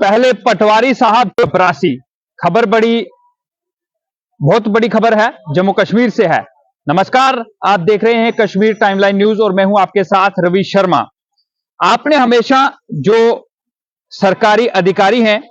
पहले पटवारी साहब चपरासी। खबर बहुत बड़ी खबर है, जम्मू कश्मीर से है। नमस्कार, आप देख रहे हैं कश्मीर टाइमलाइन न्यूज और मैं हूं आपके साथ रवि शर्मा। आपने हमेशा जो सरकारी अधिकारी हैं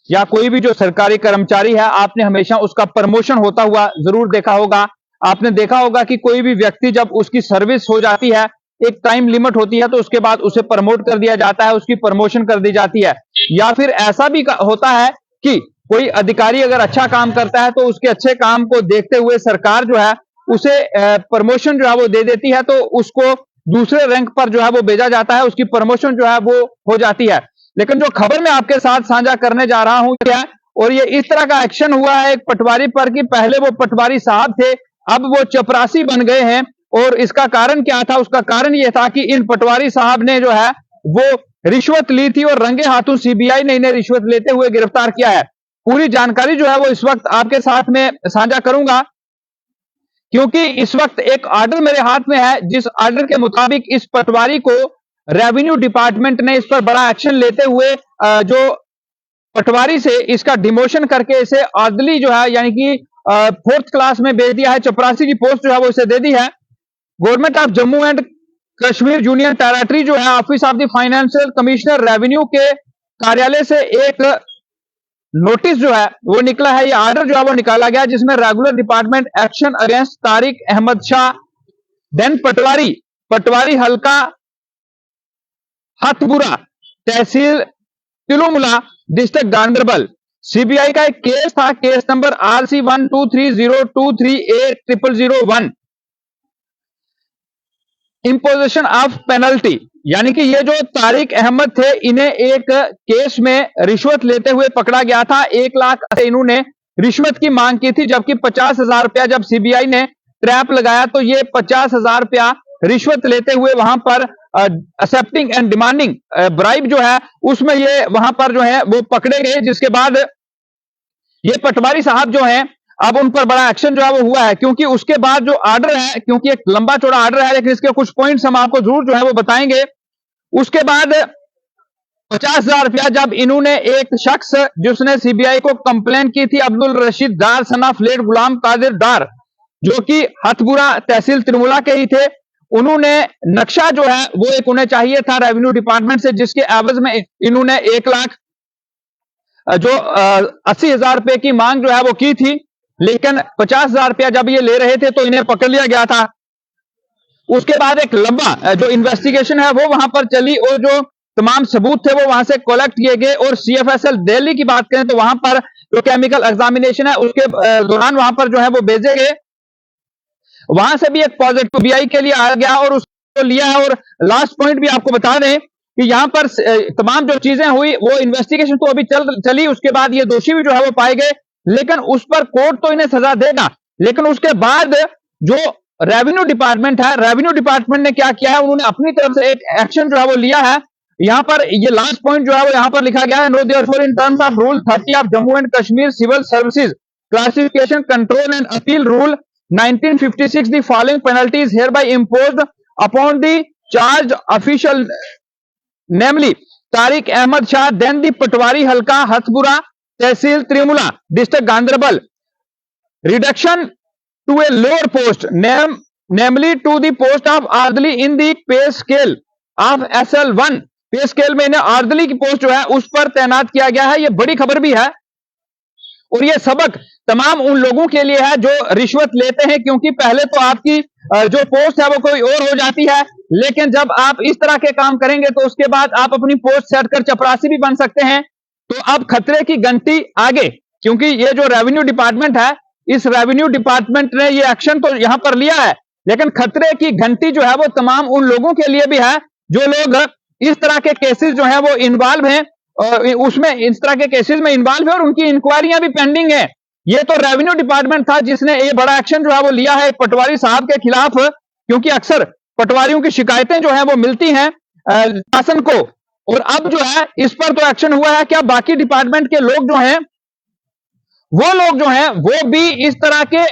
या कोई भी जो सरकारी कर्मचारी है, आपने हमेशा उसका प्रमोशन होता हुआ जरूर देखा होगा। आपने देखा होगा कि कोई भी व्यक्ति जब उसकी सर्विस हो जाती है, एक टाइम लिमिट होती है, तो उसके बाद उसे प्रमोट कर दिया जाता है, उसकी प्रमोशन कर दी जाती है। या फिर ऐसा भी होता है कि कोई अधिकारी अगर अच्छा काम करता है तो उसके अच्छे काम को देखते हुए सरकार जो है उसे प्रमोशन जो है वो दे देती है, तो उसको दूसरे रैंक पर जो है वो भेजा जाता है, उसकी प्रमोशन जो है वो हो जाती है। लेकिन जो खबर मैं आपके साथ साझा करने जा रहा हूं क्या, और ये इस तरह का एक्शन हुआ है एक पटवारी पर कि पहले वो पटवारी साहब थे, अब वो चपरासी बन गए हैं। और इसका कारण क्या था? उसका कारण यह था कि इन पटवारी साहब ने जो है वो रिश्वत ली थी और रंगे हाथों सीबीआई ने इन्हें रिश्वत लेते हुए गिरफ्तार किया है। पूरी जानकारी जो है वो इस वक्त आपके साथ में साझा करूंगा, क्योंकि इस वक्त एक ऑर्डर मेरे हाथ में है, जिस ऑर्डर के मुताबिक इस पटवारी को रेवेन्यू डिपार्टमेंट ने इस पर बड़ा एक्शन लेते हुए जो पटवारी से इसका डिमोशन करके इसे ऑर्डरली जो है यानी कि 4th क्लास में भेज दिया है। चपरासी की पोस्ट जो है वो इसे दे दी है। Government of Jammu and Kashmir union territory जो है office of the financial commissioner revenue के कार्यालय से एक नोटिस जो है वो निकला है। ये ऑर्डर जो है वो निकाला गया, जिसमें regular department action against Tariq Ahmad Shah then patwari halqa Hathpura tehsil Tilumula district Ganderbal. CBI का एक केस था, case number RC 12302380001, imposition of penalty. यानी कि ये जो तारिक अहमद थे, इन्हें एक केस में रिश्वत लेते हुए पकड़ा गया था। 1 लाख से इन्होंने रिश्वत की मांग की थी, जबकि 50,000 रुपया जब सीबीआई ने ट्रैप लगाया तो ये 50,000 रुपया रिश्वत लेते हुए वहां पर एक्सेप्टिंग एंड डिमांडिंग ब्राइब जो है उसमें ये वहां पर जो है वो पकड़े गए। जिसके बाद ये पटवारी साहब जो हैं, अब उन पर बड़ा एक्शन जो है वो हुआ है, क्योंकि उसके बाद जो ऑर्डर है, क्योंकि एक लंबा चौड़ा ऑर्डर है, लेकिन इसके कुछ पॉइंट्स हम आपको जरूर जो है वो बताएंगे। उसके बाद 50,000 रुपया जब इन्होंने एक शख्स जिसने सीबीआई को कंप्लेन की थी, अब्दुल रशीद डार son of late Ghulam Qadir डार, जो कि हथपुरा तहसील तिरुमुला के ही थे, उन्होंने नक्शा जो है वो एक उन्हें चाहिए था रेवेन्यू डिपार्टमेंट से, जिसके एवज में इन्होंने 1 लाख जो 80,000 रुपए की मांग जो है वो की थी। लेकिन 50,000 रुपया जब ये ले रहे थे तो इन्हें पकड़ लिया गया था। उसके बाद एक लंबा जो इन्वेस्टिगेशन है वो वहां पर चली और जो तमाम सबूत थे वो वहां से कलेक्ट किए गए। और CFSL दिल्ली की बात करें तो वहां पर जो केमिकल एग्जामिनेशन है उसके दौरान वहां पर जो है वो भेजे गए। वहां से भी एक पॉजिटिव बीआई के लिए आ गया और उसको लिया है। और लास्ट पॉइंट भी आपको बता दें कि यहां पर तमाम जो चीजें हुई वो इन्वेस्टिगेशन तो अभी चली, उसके बाद ये दोषी भी जो है वो पाए गए, लेकिन उस पर कोर्ट तो इन्हें सजा देगा। लेकिन उसके बाद जो रेवेन्यू डिपार्टमेंट है, रेवेन्यू डिपार्टमेंट ने क्या किया है, उन्होंने अपनी तरफ से एक एक्शन जो है वो लिया है। यहां पर ये लास्ट पॉइंट जो है वो यहां पर लिखा गया है, no therefore in terms of rule 30 of Jammu and Kashmir civil services classification control and appeal rule 1956 the following penalty is hereby imposed upon the charged official, namely Tariq Ahmad Shah, then the Patwari Halka Hathpura Tehsil Trimula District Ganderbal, reduction to a lower post, namely to the post of Ardali in the pay scale of SL1। पे scale में इन्हें आर्दली की post जो है उस पर तैनात किया गया है। यह बड़ी खबर भी है और यह सबक तमाम उन लोगों के लिए है जो रिश्वत लेते हैं, क्योंकि पहले तो आपकी जो पोस्ट है वो कोई और हो जाती है, लेकिन जब आप इस तरह के काम करेंगे तो उसके बाद आप अपनी पोस्ट सेट कर चपरासी भी बन सकते हैं। तो अब खतरे की घंटी आगे, क्योंकि ये जो रेवेन्यू डिपार्टमेंट है, इस रेवेन्यू डिपार्टमेंट ने ये एक्शन तो यहां पर लिया है, लेकिन खतरे की घंटी जो है वो तमाम उन लोगों के लिए भी है जो लोग इस तरह के केसेस जो है वो इन्वॉल्व हैं, और उसमें इस तरह के केसेस में इन्वॉल्व है और उनकी इंक्वायरियां भी पेंडिंग है। ये तो रेवेन्यू डिपार्टमेंट था जिसने ये बड़ा एक्शन जो है वो लिया है पटवारी साहब के खिलाफ, क्योंकि अक्सर पटवारियों की शिकायतें जो है वो मिलती हैं शासन को, और अब जो है इस पर तो एक्शन हुआ है। क्या बाकी डिपार्टमेंट के लोग जो हैं वो भी इस तरह के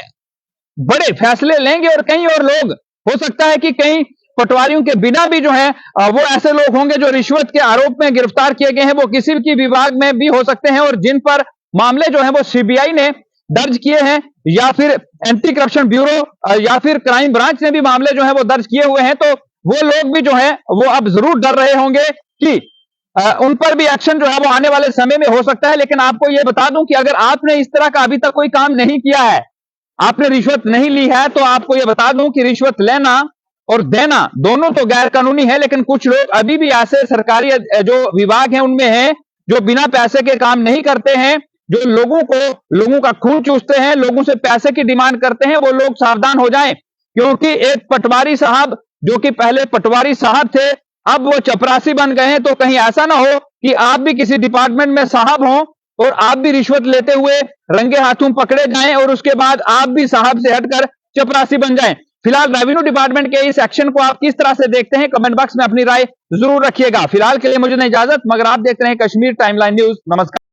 बड़े फैसले लेंगे और कहीं और लोग हो सकता है कि कहीं पटवारियों के बिना भी जो है वो ऐसे लोग होंगे जो रिश्वत के आरोप में गिरफ्तार किए गए हैं, वो किसी की विभाग में भी हो सकते हैं, और जिन पर मामले जो है वो सीबीआई ने दर्ज किए हैं या फिर एंटी करप्शन ब्यूरो या फिर क्राइम ब्रांच ने भी मामले जो है वो दर्ज किए हुए हैं, तो वो लोग भी जो है वो अब जरूर डर रहे होंगे कि उन पर भी एक्शन जो है वो आने वाले समय में हो सकता है। लेकिन आपको यह बता दूं कि अगर आपने इस तरह का अभी तक कोई काम नहीं किया है, आपने रिश्वत नहीं ली है, तो आपको यह बता दूं कि रिश्वत लेना और देना दोनों तो गैर कानूनी है, लेकिन कुछ लोग अभी भी ऐसे सरकारी जो विभाग हैं उनमें हैं जो बिना पैसे के काम नहीं करते हैं, जो लोगों का खून चूसते हैं, लोगों से पैसे की डिमांड करते हैं। वो लोग सावधान हो जाएं, क्योंकि एक पटवारी साहब जो कि पहले पटवारी साहब थे, अब वो चपरासी बन गए हैं। तो कहीं ऐसा ना हो कि आप भी किसी डिपार्टमेंट में साहब हों और आप भी रिश्वत लेते हुए रंगे हाथों पकड़े जाएं और उसके बाद आप भी साहब से हटकर चपरासी बन जाएं। फिलहाल रेवेन्यू डिपार्टमेंट के इस एक्शन को आप किस तरह से देखते हैं, कमेंट बॉक्स में अपनी राय जरूर रखिएगा। फिलहाल के लिए मुझे इजाजत, मगर आप देख रहे हैं कश्मीर टाइमलाइन न्यूज। नमस्कार।